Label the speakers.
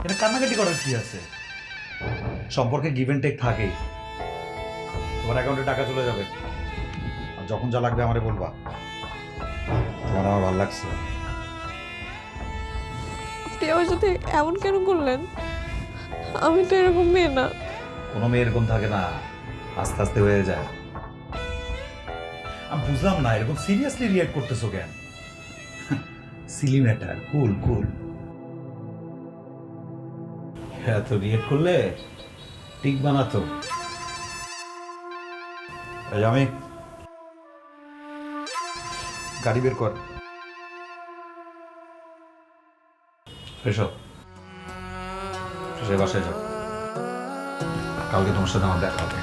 Speaker 1: এটা কান্নাকাটি করার কি আছে? সম্পর্কে গিভ এন্ড টেক থাকেই। তোমার অ্যাকাউন্টে টাকা চলে যাবে, আর যখন যা লাগবে আমারে বলবা। তোমার আমার ভালো লাগছে।
Speaker 2: আপনি আমার সাথে এমন কেন করলেন? আমি তো এরকম মেয়ে না।
Speaker 1: কোনো মেয়ে এরকম থাকে না, আস্তে আস্তে হয়ে যায়। আমি বুঝলাম না এরকম সিরিয়াসলি রিয়াক্ট করতেছো কেন? সিলি ম্যাটার, কুল কুল। এত রিয়েক্ট করলে টিক বানাতো। আমি গাড়ি বের কর, ফ্রেশ হ, ফ্রেশ হয়ে বাসায় যাও। কালকে তোমার সাথে আমার দেখা হবে।